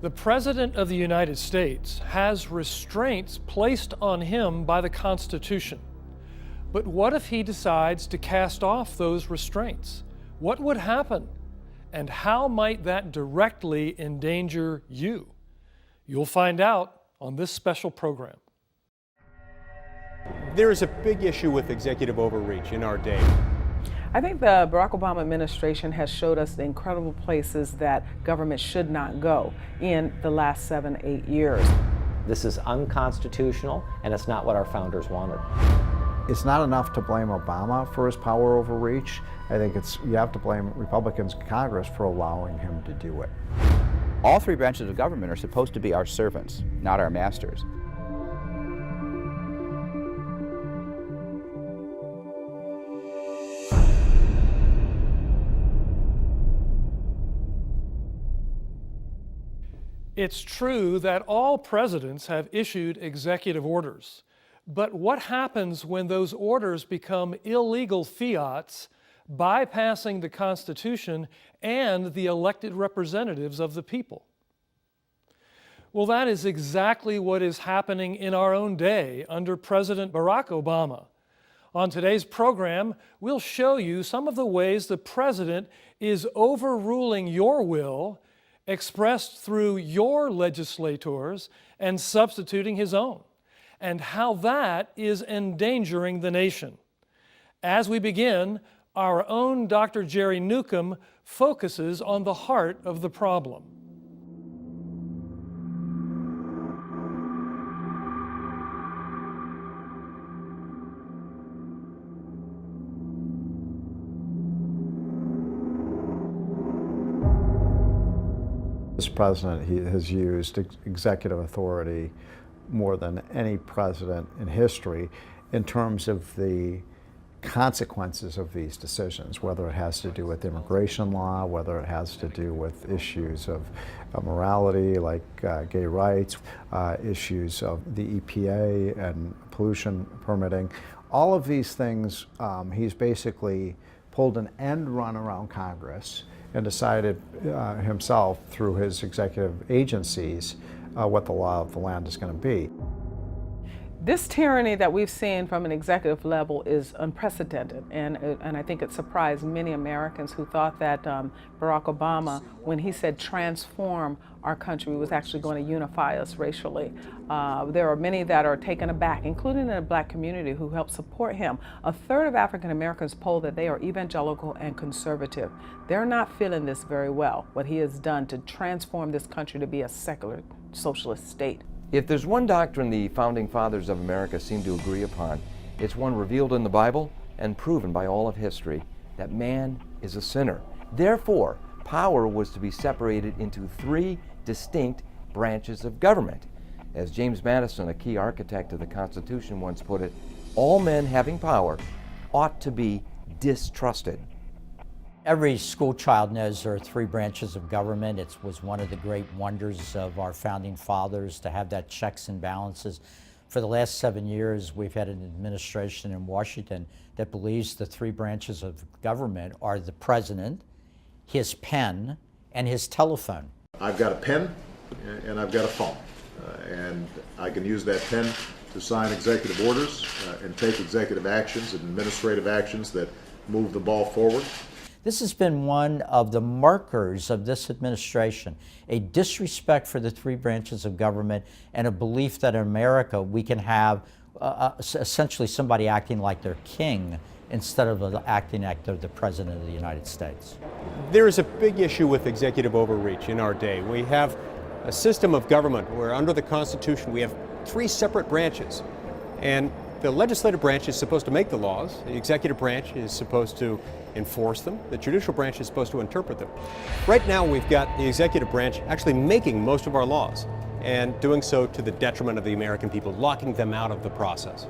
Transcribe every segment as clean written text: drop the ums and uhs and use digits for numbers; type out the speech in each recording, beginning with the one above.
The President of the United States has restraints placed on him by the Constitution. But what if he decides to cast off those restraints? What would happen? And how might that directly endanger you? You'll find out on this special program. There is a big issue with executive overreach in our day. I think the Barack Obama administration has showed us the incredible places that government should not go in the last 7-8 years. This is unconstitutional, and it's not what our founders wanted. It's not enough to blame Obama for his power overreach. I think you have to blame Republicans in Congress for allowing him to do it. All three branches of government are supposed to be our servants, not our masters. It's true that all presidents have issued executive orders. But what happens when those orders become illegal fiats, bypassing the Constitution and the elected representatives of the people? Well, that is exactly what is happening in our own day under President Barack Obama. On today's program, we'll show you some of the ways the president is overruling your will, expressed through your legislators, and substituting his own, and how that is endangering the nation. As we begin, our own Dr. Jerry Newcomb focuses on the heart of the problem. This president, he has used executive authority more than any president in history in terms of the consequences of these decisions, whether it has to do with immigration law, whether it has to do with issues of morality like gay rights, issues of the EPA and pollution permitting. All of these things, he's basically pulled an end run around Congress and decided himself through his executive agencies what the law of the land is going to be. This tyranny that we've seen from an executive level is unprecedented, and I think it surprised many Americans who thought that Barack Obama, when he said transform our country, was actually going to unify us racially. There are many that are taken aback, including in the black community, who help support him. A third of African Americans poll that they are evangelical and conservative. They're not feeling this very well, what he has done to transform this country to be a secular socialist state. If there's one doctrine the Founding Fathers of America seem to agree upon, it's one revealed in the Bible and proven by all of history, that man is a sinner. Therefore, power was to be separated into three distinct branches of government. As James Madison, a key architect of the Constitution, once put it, all men having power ought to be distrusted. Every school child knows there are three branches of government. It was one of the great wonders of our founding fathers to have that checks and balances. For the last 7 years, we've had an administration in Washington that believes the three branches of government are the president, his pen, and his telephone. I've got a pen and I've got a phone, and I can use that pen to sign executive orders and take executive actions and administrative actions that move the ball forward. This has been one of the markers of this administration, a disrespect for the three branches of government and a belief that in America we can have essentially somebody acting like their king instead of acting like they're the President of the United States. There is a big issue with executive overreach in our day. We have a system of government where under the Constitution we have three separate branches, and the legislative branch is supposed to make the laws, the executive branch is supposed to enforce them, the judicial branch is supposed to interpret them. Right now we've got the executive branch actually making most of our laws and doing so to the detriment of the American people, locking them out of the process.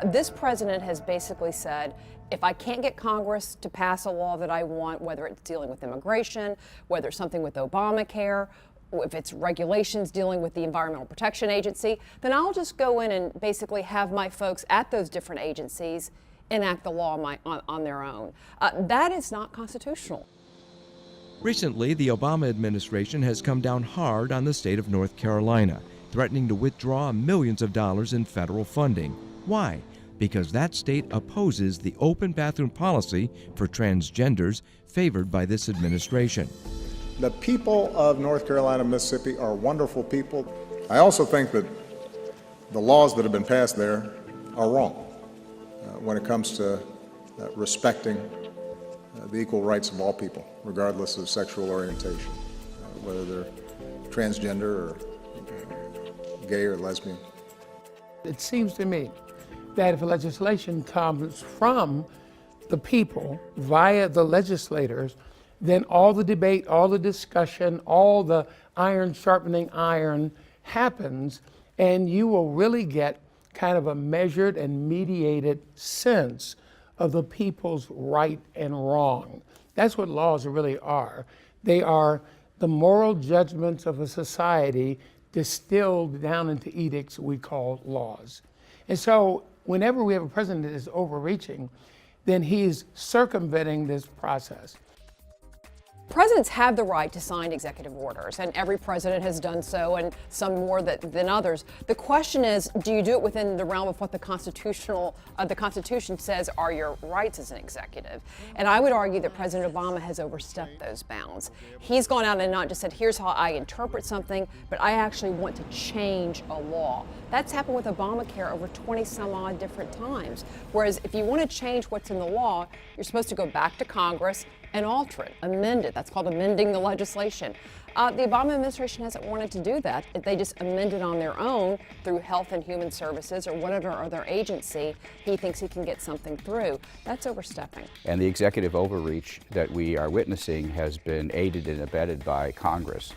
This president has basically said, if I can't get Congress to pass a law that I want, whether it's dealing with immigration, whether it's something with Obamacare, if it's regulations dealing with the Environmental Protection Agency, then I'll just go in and basically have my folks at those different agencies enact the law on their own. That is not constitutional. Recently, the Obama administration has come down hard on the state of North Carolina, threatening to withdraw millions of dollars in federal funding. Why? Because that state opposes the open bathroom policy for transgenders favored by this administration. The people of North Carolina and Mississippi are wonderful people. I also think that the laws that have been passed there are wrong when it comes to respecting the equal rights of all people, regardless of sexual orientation, whether they're transgender or gay or lesbian. It seems to me that if legislation comes from the people via the legislators, then all the debate, all the discussion, all the iron sharpening iron happens, and you will really get kind of a measured and mediated sense of the people's right and wrong. That's what laws really are. They are the moral judgments of a society distilled down into edicts we call laws. And so whenever we have a president that is overreaching, then he's circumventing this process. Presidents have the right to sign executive orders, and every president has done so, and some more than others. The question is, do you do it within the realm of what the Constitution says are your rights as an executive? And I would argue that President Obama has overstepped those bounds. He's gone out and not just said, here's how I interpret something, but I actually want to change a law. That's happened with Obamacare over 20 some odd different times. Whereas if you want to change what's in the law, you're supposed to go back to Congress and alter it, amend it. That's called amending the legislation. The Obama administration hasn't wanted to do that. They just amend it on their own through Health and Human Services or whatever other agency he thinks he can get something through. That's overstepping. And the executive overreach that we are witnessing has been aided and abetted by Congress.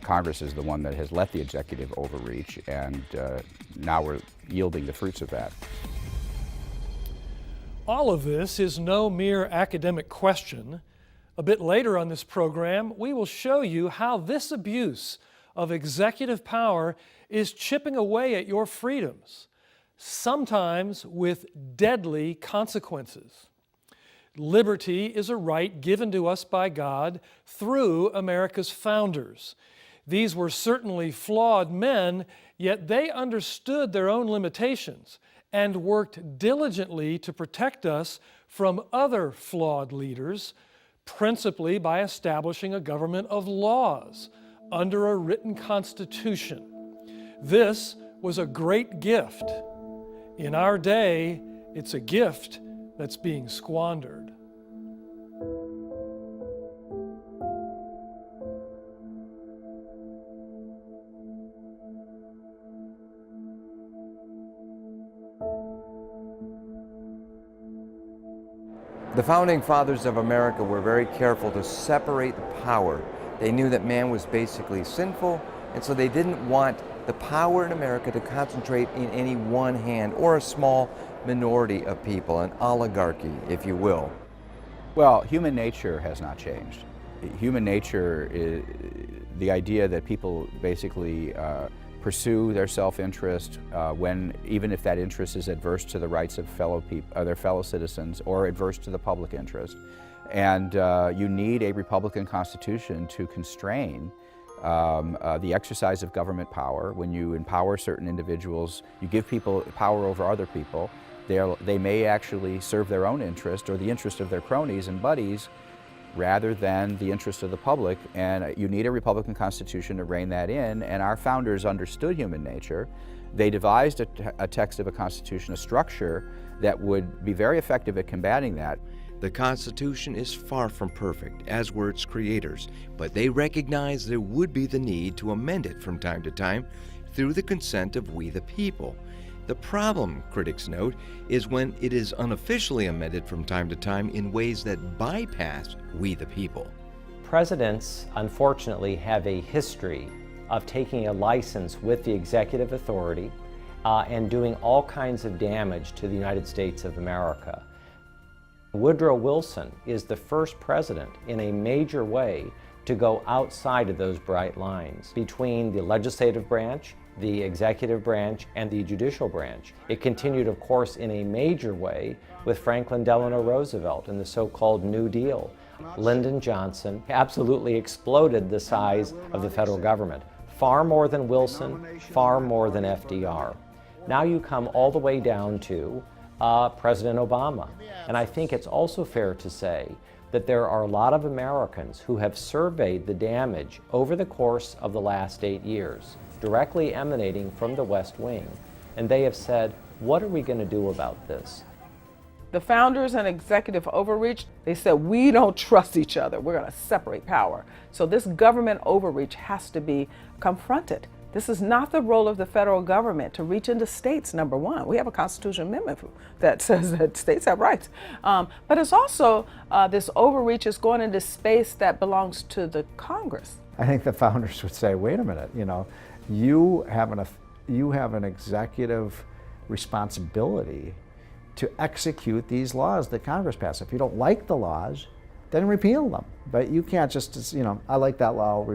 Congress is the one that has let the executive overreach, and now we're yielding the fruits of that. All of this is no mere academic question. A bit later on this program, we will show you how this abuse of executive power is chipping away at your freedoms, sometimes with deadly consequences. Liberty is a right given to us by God through America's founders. These were certainly flawed men, yet they understood their own limitations and worked diligently to protect us from other flawed leaders, principally by establishing a government of laws under a written constitution. This was a great gift. In our day, it's a gift that's being squandered. The Founding Fathers of America were very careful to separate the power. They knew that man was basically sinful, and so they didn't want the power in America to concentrate in any one hand or a small minority of people, an oligarchy, if you will. Well, human nature has not changed. Human nature is the idea that people basically pursue their self-interest even if that interest is adverse to the rights of their fellow citizens or adverse to the public interest. And you need a Republican Constitution to constrain the exercise of government power. When you empower certain individuals, you give people power over other people. They may actually serve their own interest or the interest of their cronies and buddies rather than the interest of the public, and you need a Republican Constitution to rein that in, and our founders understood human nature. They devised a text of a Constitution, a structure that would be very effective at combating that. The Constitution is far from perfect, as were its creators, but they recognized there would be the need to amend it from time to time through the consent of we the people. The problem, critics note, is when it is unofficially amended from time to time in ways that bypass we the people. Presidents, unfortunately, have a history of taking a license with the executive authority and doing all kinds of damage to the United States of America. Woodrow Wilson is the first president in a major way to go outside of those bright lines between the legislative branch the executive branch and the judicial branch. It continued, of course, in a major way with Franklin Delano Roosevelt and the so-called New Deal. Lyndon Johnson absolutely exploded the size of the federal government, far more than Wilson, far more than FDR. Now you come all the way down to President Obama. And I think it's also fair to say that there are a lot of Americans who have surveyed the damage over the course of the last 8 years, directly emanating from the West Wing, and they have said, what are we going to do about this? The founders and executive overreach, they said, we don't trust each other. We're going to separate power. So this government overreach has to be confronted. This is not the role of the federal government to reach into states, number one. We have a constitutional amendment that says that states have rights. But it's also, this overreach is going into space that belongs to the Congress. I think the founders would say, wait a minute, you have an executive responsibility to execute these laws that Congress passed. If you don't like the laws, then repeal them. But you can't just, I like that law,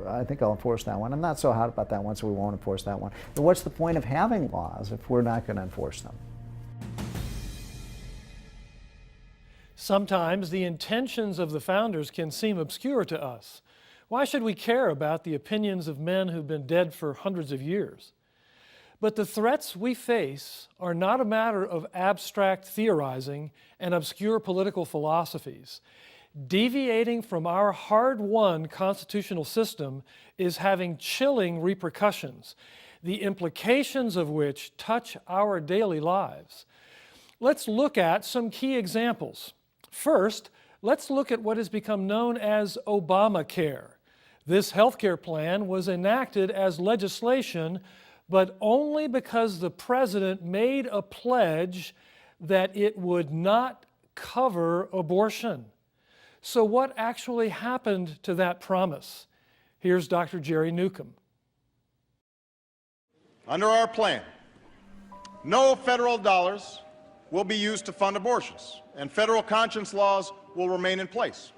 I think I'll enforce that one. I'm not so hot about that one, so we won't enforce that one. But what's the point of having laws if we're not going to enforce them? Sometimes the intentions of the founders can seem obscure to us. Why should we care about the opinions of men who've been dead for hundreds of years? But the threats we face are not a matter of abstract theorizing and obscure political philosophies. Deviating from our hard-won constitutional system is having chilling repercussions, the implications of which touch our daily lives. Let's look at some key examples. First, let's look at what has become known as Obamacare. This healthcare plan was enacted as legislation, but only because the president made a pledge that it would not cover abortion. So what actually happened to that promise? Here's Dr. Jerry Newcomb. Under our plan, no federal dollars will be used to fund abortions, and federal conscience laws will remain in place.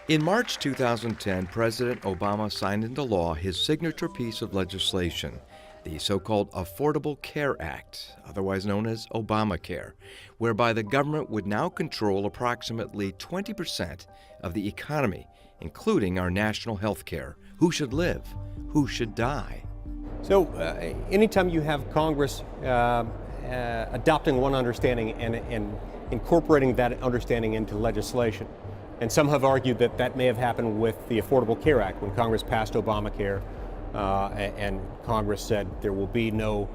In March 2010, President Obama signed into law his signature piece of legislation, the so-called Affordable Care Act, otherwise known as Obamacare, whereby the government would now control approximately 20% of the economy, including our national health care. Who should live? Who should die? So anytime you have Congress adopting one understanding and incorporating that understanding into legislation, and some have argued that that may have happened with the Affordable Care Act when Congress passed Obamacare and Congress said there will be no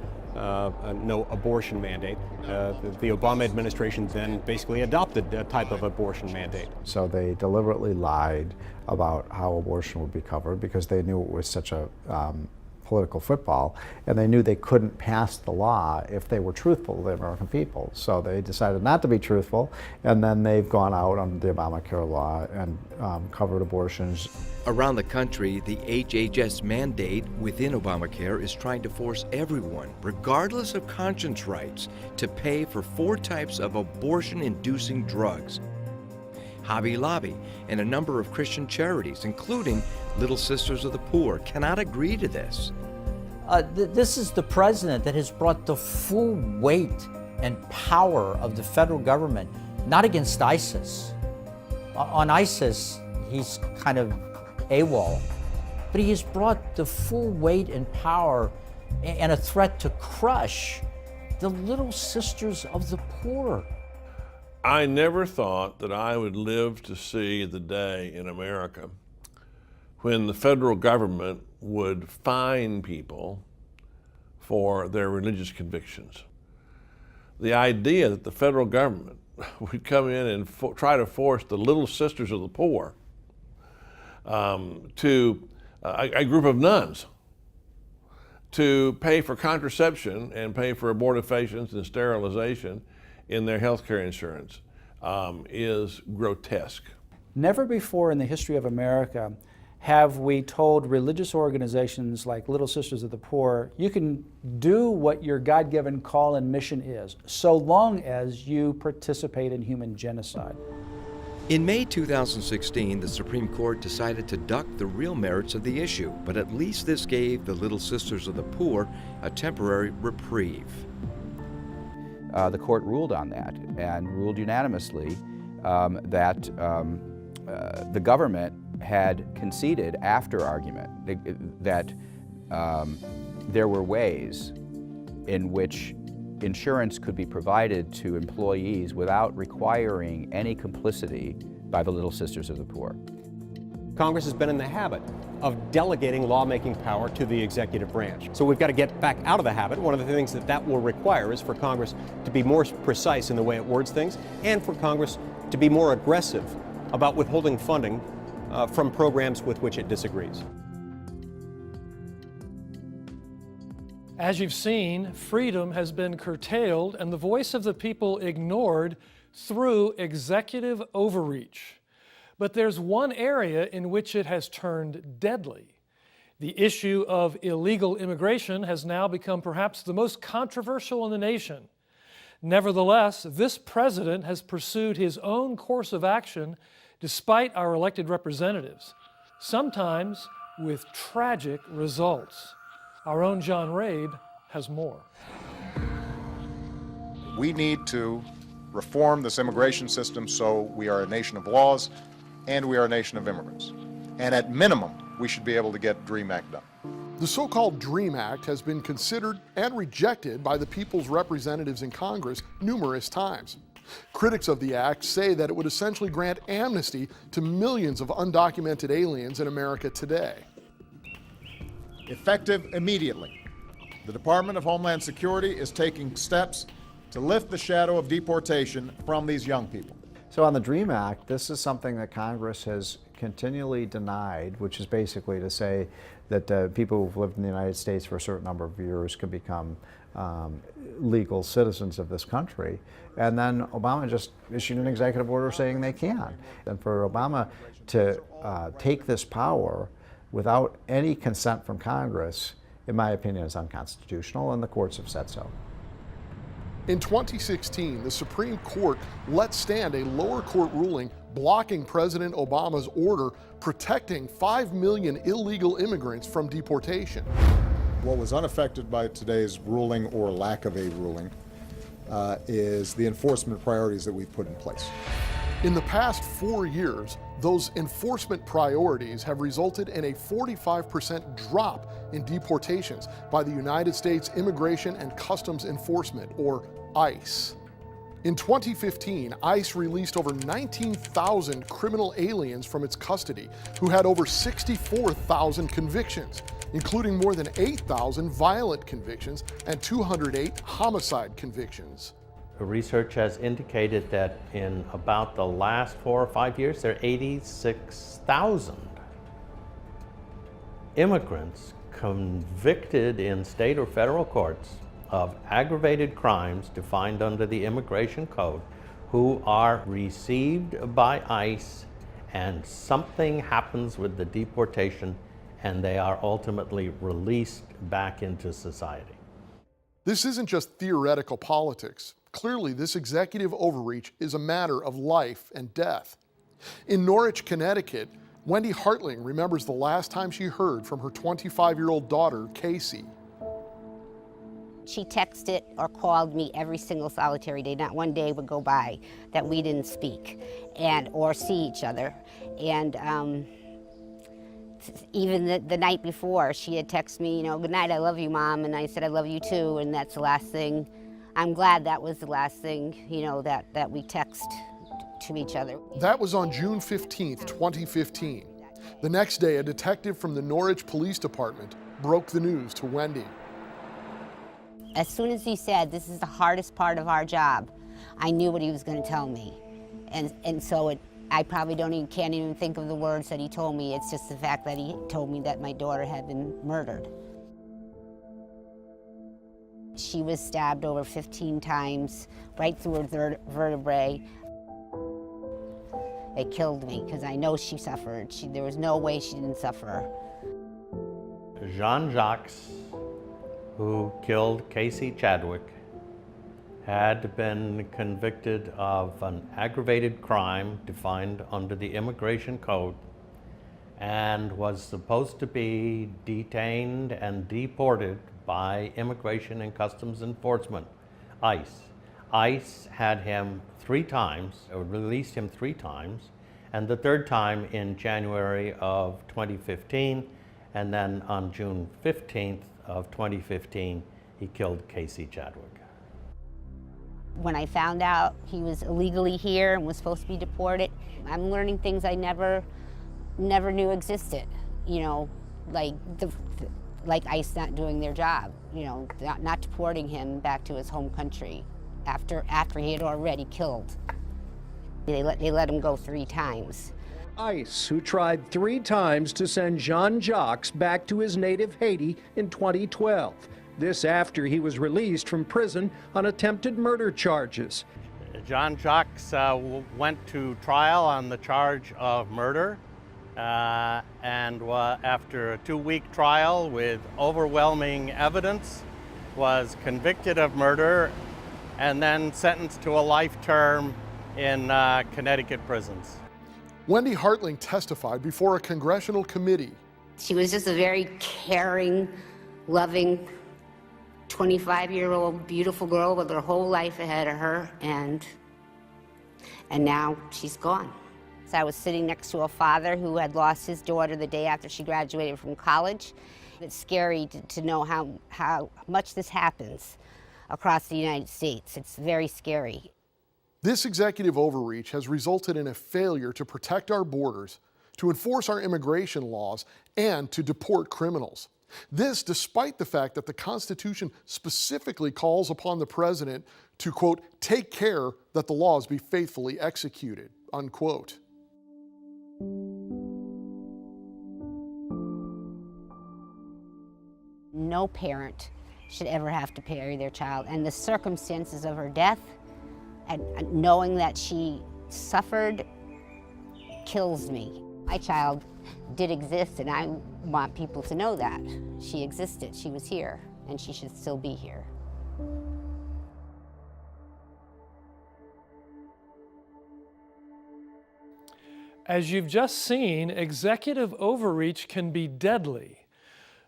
abortion mandate. The Obama administration then basically adopted a type of abortion mandate. So they deliberately lied about how abortion would be covered because they knew it was such a political football, and they knew they couldn't pass the law if they were truthful to the American people. So they decided not to be truthful, and then they've gone out under the Obamacare law and covered abortions. Around the country, the HHS mandate within Obamacare is trying to force everyone, regardless of conscience rights, to pay for 4 types of abortion-inducing drugs. Hobby Lobby and a number of Christian charities, including Little Sisters of the Poor, cannot agree to this. This is the president that has brought the full weight and power of the federal government, not against ISIS. On ISIS, he's kind of AWOL, but he has brought the full weight and power and a threat to crush the Little Sisters of the Poor. I never thought that I would live to see the day in America when the federal government would fine people for their religious convictions. The idea that the federal government would come in and try to force the Little Sisters of the Poor to a group of nuns to pay for contraception and pay for abortifacients and sterilization in their health care insurance is grotesque. Never before in the history of America have we told religious organizations like Little Sisters of the Poor, you can do what your God-given call and mission is, so long as you participate in human genocide. In May 2016, the Supreme Court decided to duck the real merits of the issue, but at least this gave the Little Sisters of the Poor a temporary reprieve. The court ruled on that and ruled unanimously that the government had conceded after argument that there were ways in which insurance could be provided to employees without requiring any complicity by the Little Sisters of the Poor. Congress has been in the habit of delegating lawmaking power to the executive branch. So we've got to get back out of the habit. One of the things that will require is for Congress to be more precise in the way it words things, and for Congress to be more aggressive about withholding funding from programs with which it disagrees. As you've seen, freedom has been curtailed and the voice of the people ignored through executive overreach. But there's one area in which it has turned deadly. The issue of illegal immigration has now become perhaps the most controversial in the nation. Nevertheless, this president has pursued his own course of action despite our elected representatives, sometimes with tragic results. Our own John Rabe has more. We need to reform this immigration system so we are a nation of laws and we are a nation of immigrants. And at minimum, we should be able to get DREAM Act done. The so-called DREAM Act has been considered and rejected by the people's representatives in Congress numerous times. Critics of the act say that it would essentially grant amnesty to millions of undocumented aliens in America today. Effective immediately, the Department of Homeland Security is taking steps to lift the shadow of deportation from these young people. So on the DREAM Act, this is something that Congress has continually denied, which is basically to say that people who've lived in the United States for a certain number of years can become legal citizens of this country. And then Obama just issued an executive order saying they can. And for Obama to take this power without any consent from Congress, in my opinion, is unconstitutional, and the courts have said so. In 2016, the Supreme Court let stand a lower court ruling blocking President Obama's order protecting 5 million illegal immigrants from deportation. What was unaffected by today's ruling or lack of a ruling is the enforcement priorities that we've put in place. In the past 4 years, those enforcement priorities have resulted in a 45% drop in deportations by the United States Immigration and Customs Enforcement, or ICE. In 2015, ICE released over 19,000 criminal aliens from its custody who had over 64,000 convictions, including more than 8,000 violent convictions and 208 homicide convictions. Research has indicated that in about the last 4 or 5 years, there are 86,000 immigrants convicted in state or federal courts of aggravated crimes defined under the Immigration Code who are received by ICE, and something happens with the deportation and they are ultimately released back into society. This isn't just theoretical politics. Clearly, this executive overreach is a matter of life and death. In Norwich, Connecticut, Wendy Hartling remembers the last time she heard from her 25-year-old daughter, Casey. She texted or called me every single solitary day. Not one day would go by that we didn't speak or see each other. And even the night before, she had texted me, good night, I love you, Mom. And I said, I love you too. And that's the last thing. I'm glad that was the last thing, that we text to each other. That was on June 15th, 2015. The next day, a detective from the Norwich Police Department broke the news to Wendy. As soon as he said, this is the hardest part of our job, I knew what he was going to tell me. And so I probably can't even think of the words that he told me. It's just the fact that he told me that my daughter had been murdered. She was stabbed over 15 times, right through her vertebrae. It killed me, because I know she suffered. There was no way she didn't suffer. Jean-Jacques, who killed Casey Chadwick, had been convicted of an aggravated crime defined under the Immigration Code and was supposed to be detained and deported by Immigration and Customs Enforcement, ICE. ICE had him 3 times, or released him 3 times, and the 3rd time in January of 2015, and then on June 15th of 2015, he killed Casey Chadwick. When I found out he was illegally here and was supposed to be deported, I'm learning things I never knew existed. You know, like ICE not doing their job. You know, not deporting him back to his home country after he had already killed. They let him go 3 times. ICE, who tried 3 times to send Jean-Jacques back to his native Haiti in 2012. This after he was released from prison on attempted murder charges. Jean-Jacques went to trial on the charge of murder, and after a 2-week trial with overwhelming evidence, was convicted of murder and then sentenced to a life term in Connecticut prisons. Wendy Hartling testified before a congressional committee. She was just a very caring, loving, 25-year-old beautiful girl with her whole life ahead of her, and now she's gone. So I was sitting next to a father who had lost his daughter the day after she graduated from college. It's scary to know how much this happens across the United States. It's very scary. This executive overreach has resulted in a failure to protect our borders, to enforce our immigration laws, and to deport criminals. This despite the fact that the Constitution specifically calls upon the president to, quote, take care that the laws be faithfully executed, unquote. No parent should ever have to bury their child, and the circumstances of her death and knowing that she suffered kills me. My child did exist, and I want people to know that. She existed, she was here, and she should still be here. As you've just seen, executive overreach can be deadly.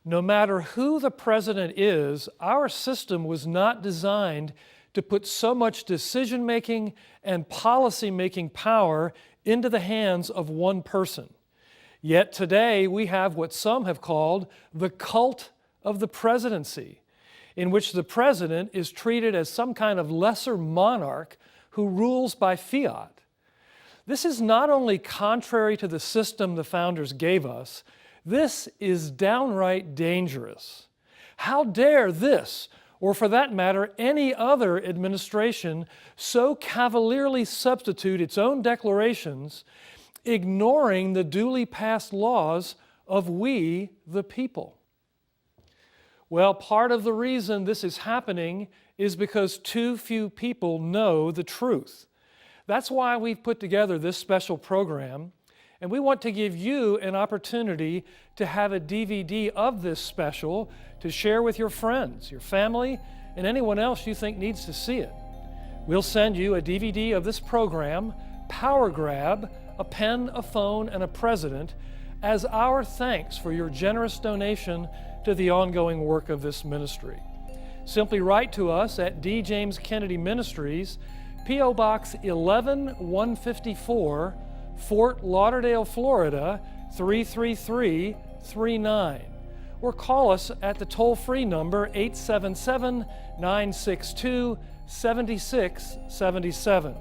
No matter who the president is, our system was not designed to put so much decision-making and policy-making power into the hands of one person. Yet today we have what some have called the cult of the presidency, in which the president is treated as some kind of lesser monarch who rules by fiat. This is not only contrary to the system the founders gave us, this is downright dangerous. How dare this, or for that matter, any other administration, so cavalierly substitute its own declarations, ignoring the duly passed laws of we, the people? Well, part of the reason this is happening is because too few people know the truth. That's why we've put together this special program, and we want to give you an opportunity to have a DVD of this special to share with your friends, your family, and anyone else you think needs to see it. We'll send you a DVD of this program, Power Grab, a pen, a phone, and a president, as our thanks for your generous donation to the ongoing work of this ministry. Simply write to us at D. James Kennedy Ministries, P.O. Box 11154, Fort Lauderdale, Florida 33339, or call us at the toll-free number 877-962-7677,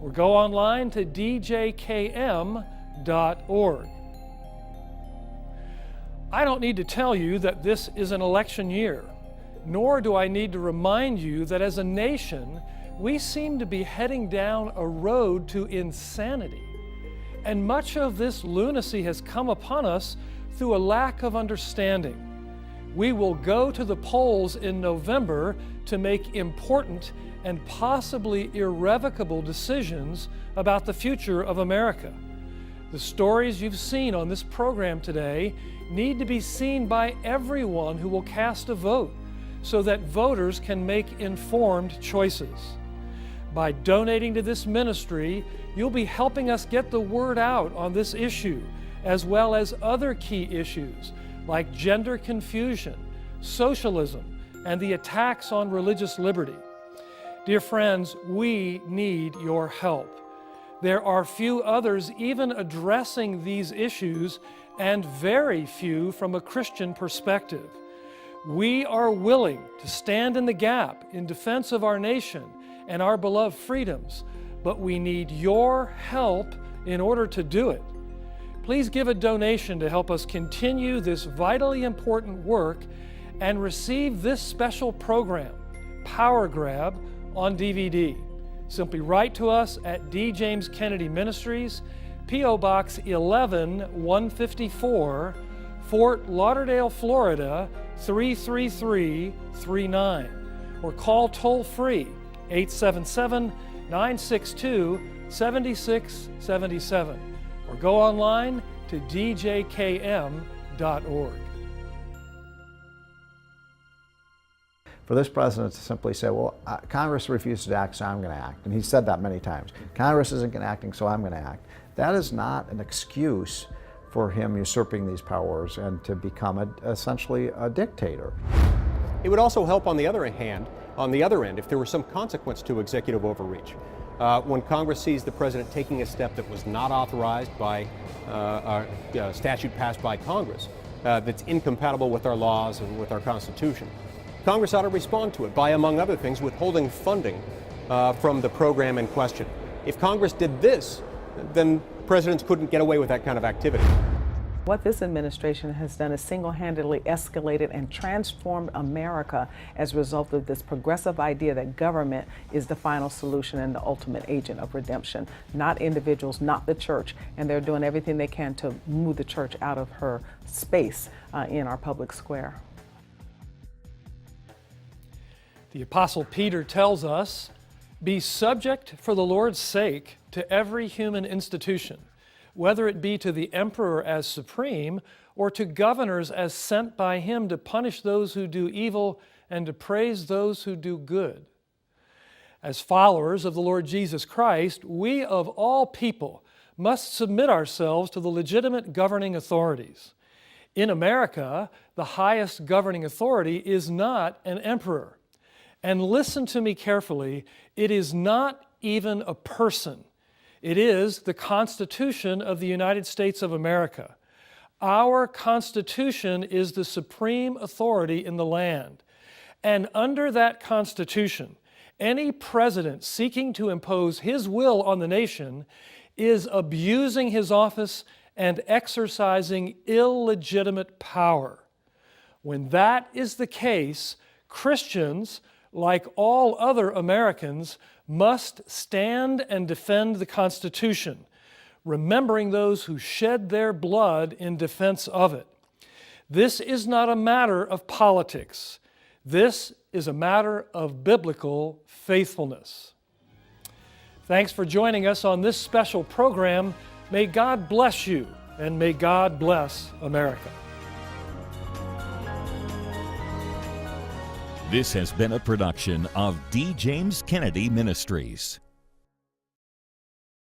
or go online to djkm.org. I don't need to tell you that this is an election year, nor do I need to remind you that as a nation, we seem to be heading down a road to insanity. And much of this lunacy has come upon us through a lack of understanding. We will go to the polls in November to make important and possibly irrevocable decisions about the future of America. The stories you've seen on this program today need to be seen by everyone who will cast a vote so that voters can make informed choices. By donating to this ministry, you'll be helping us get the word out on this issue, as well as other key issues like gender confusion, socialism, and the attacks on religious liberty. Dear friends, we need your help. There are few others even addressing these issues, and very few from a Christian perspective. We are willing to stand in the gap in defense of our nation and our beloved freedoms, but we need your help in order to do it. Please give a donation to help us continue this vitally important work and receive this special program, Power Grab, on DVD. Simply write to us at D. James Kennedy Ministries, P.O. Box 11154, Fort Lauderdale, Florida 33339, or call toll-free 877-962-7677, or go online to djkm.org. For this president to simply say, well, Congress refuses to act, so I'm going to act. And he said that many times. Congress isn't acting, so I'm going to act. That is not an excuse for him usurping these powers and to become essentially a dictator. It would also help on the other end, if there were some consequence to executive overreach. When Congress sees the president taking a step that was not authorized by a statute passed by Congress, that's incompatible with our laws and with our Constitution, Congress ought to respond to it by, among other things, withholding funding from the program in question. If Congress did this, then presidents couldn't get away with that kind of activity. What this administration has done is single-handedly escalated and transformed America as a result of this progressive idea that government is the final solution and the ultimate agent of redemption, not individuals, not the church, and they're doing everything they can to move the church out of her space in our public square. The Apostle Peter tells us, "Be subject for the Lord's sake to every human institution, whether it be to the emperor as supreme or to governors as sent by him to punish those who do evil and to praise those who do good." As followers of the Lord Jesus Christ, we of all people must submit ourselves to the legitimate governing authorities. In America, the highest governing authority is not an emperor. And listen to me carefully, it is not even a person. It is the Constitution of the United States of America. Our Constitution is the supreme authority in the land. And under that Constitution, any president seeking to impose his will on the nation is abusing his office and exercising illegitimate power. When that is the case, Christians, like all other Americans, must stand and defend the Constitution, remembering those who shed their blood in defense of it. This is not a matter of politics. This is a matter of biblical faithfulness. Thanks for joining us on this special program. May God bless you, and may God bless America. This has been a production of D. James Kennedy Ministries.